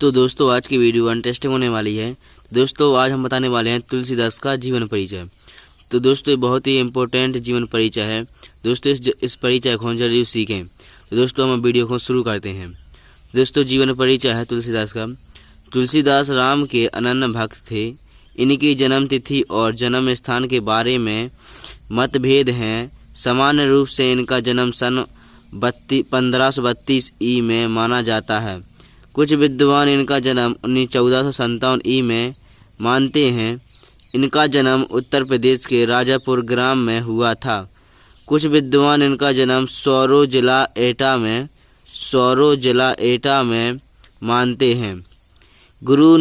तो दोस्तों आज की वीडियो इंटरेस्टिंग होने वाली है। दोस्तों आज हम बताने वाले हैं तुलसीदास का जीवन परिचय। तो दोस्तों ये बहुत ही इम्पोर्टेंट जीवन परिचय है। दोस्तों इस परिचय को हम जरूर सीखें। तो दोस्तों हम वीडियो को शुरू करते हैं। दोस्तों जीवन परिचय है तुलसीदास का। तुलसीदास राम के अनन्य भक्त थे। इनकी जन्म तिथि और जन्म स्थान के बारे में मतभेद हैं। सामान्य रूप से इनका जन्म सन 1532 ई में माना जाता है। कुछ विद्वान इनका जन्म 1457 ई में मानते हैं। इनका जन्म उत्तर प्रदेश के राजापुर ग्राम में हुआ था। कुछ विद्वान इनका जन्म सौरो जिला एटा में मानते हैं। गुरु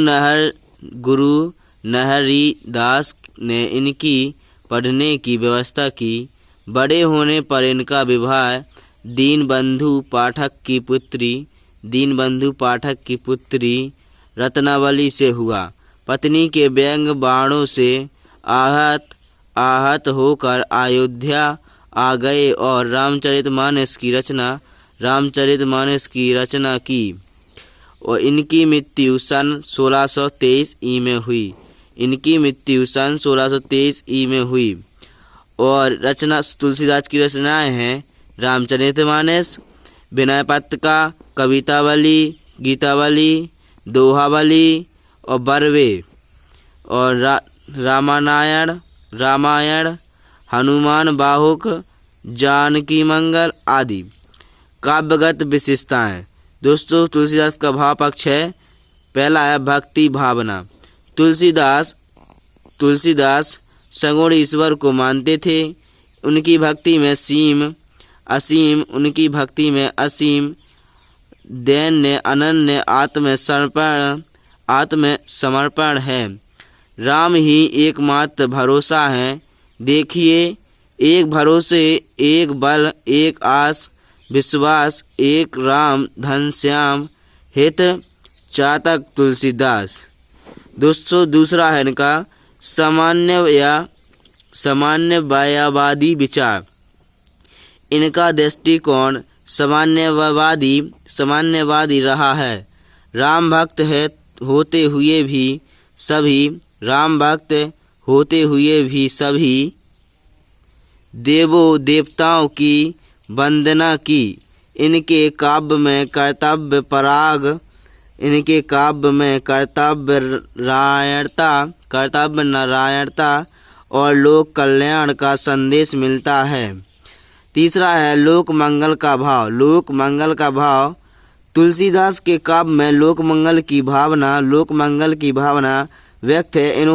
नहरीदास ने इनकी पढ़ने की व्यवस्था की। बड़े होने पर इनका विवाह दीनबंधु पाठक की पुत्री रत्नावली से हुआ। पत्नी के व्यंग बाणों से आहत होकर अयोध्या आ गए और रामचरितमानस की रचना की और इनकी मृत्यु सन 1623 ई में हुई। और तुलसीदास की रचनाएं हैं रामचरितमानस, विनय पत्रिका, कवितावली, गीतावली, दोहावली और बरवे और रामायण, हनुमान बाहुक, जानकी मंगल आदि। काव्यगत विशेषताएं। दोस्तों तुलसीदास का भाव पक्ष है। पहला है भक्ति भावना। तुलसीदास सगुण ईश्वर को मानते थे। उनकी भक्ति में असीम दैन्य अनन्य आत्मसमर्पण है। राम ही एकमात्र भरोसा है। देखिए, एक भरोसे, एक बल, एक आस, विश्वास, एक राम, धन श्याम, हित चातक तुलसीदास। दोस्तों दूसरा है इनका सामान्यवादी विचार। इनका दृष्टिकोण सामान्यवादी रहा है। राम भक्त होते हुए भी सभी देवों देवताओं की वंदना की। इनके काव्य में कर्तव्य नारायणता और लोक कल्याण का संदेश मिलता है। तीसरा है लोक मंगल का भाव। तुलसीदास के काव्य में लोक मंगल की भावना व्यक्त है।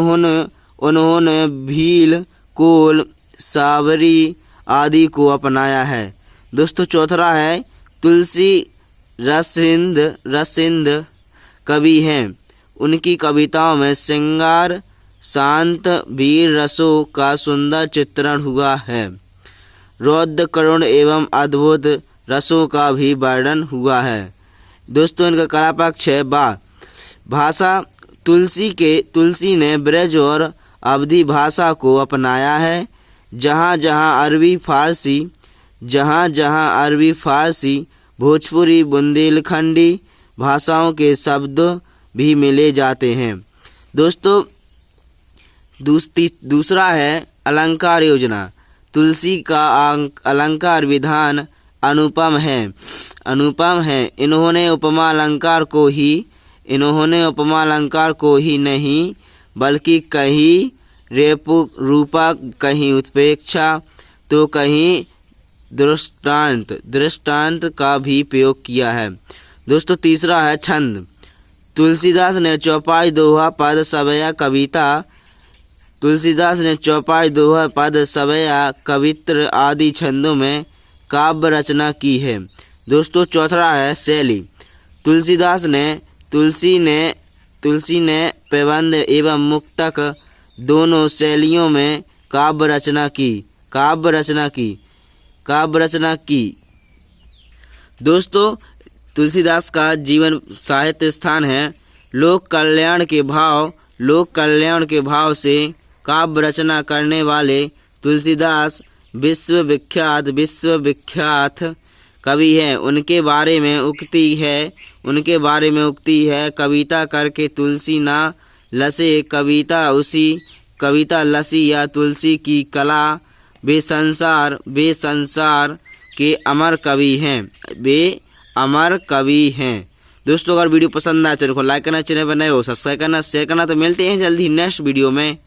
उन्होंने भील, कोल, सावरी आदि को अपनाया है। दोस्तों चौथा है तुलसी रसिंद कवि हैं। उनकी कविताओं में श्रृंगार, शांत, वीर रसों का सुंदर चित्रण हुआ है। रौद्र, करुण एवं अद्भुत रसों का भी वर्णन हुआ है। दोस्तों इनका कला पक्ष है भाषा। तुलसी ने ब्रज और अवधी भाषा को अपनाया है। जहाँ जहाँ अरबी फारसी, भोजपुरी, बुंदेलखंडी भाषाओं के शब्द भी मिले जाते हैं। दोस्तों दूसरा है अलंकार योजना। तुलसी का अलंकार विधान अनुपम है। इन्होंने उपमा अलंकार को ही नहीं बल्कि कहीं रूपा, कहीं उत्प्रेक्षा तो कहीं दृष्टांत का भी प्रयोग किया है। दोस्तों तीसरा है छंद। तुलसीदास ने चौपाई, दोहा, पद, सवैया, कवित्र आदि छंदों में काव्य रचना की है। दोस्तों चौथा है शैली। तुलसी ने प्रबंध एवं मुक्तक दोनों शैलियों में काव्य रचना की। दोस्तों तुलसीदास का जीवन साहित्य स्थान है। लोक कल्याण के भाव से काव्य रचना करने वाले तुलसीदास विश्वविख्यात कवि हैं उनके बारे में उक्ति है कविता करके तुलसी ना लसे, कविता लसी या तुलसी की कला, बेसंसार के अमर कवि हैं। दोस्तों अगर वीडियो पसंद आए चैनल को लाइक करना, चैनल पर नए हो सब्सक्राइब करना, शेयर करना। तो मिलते हैं जल्दी नेक्स्ट वीडियो में।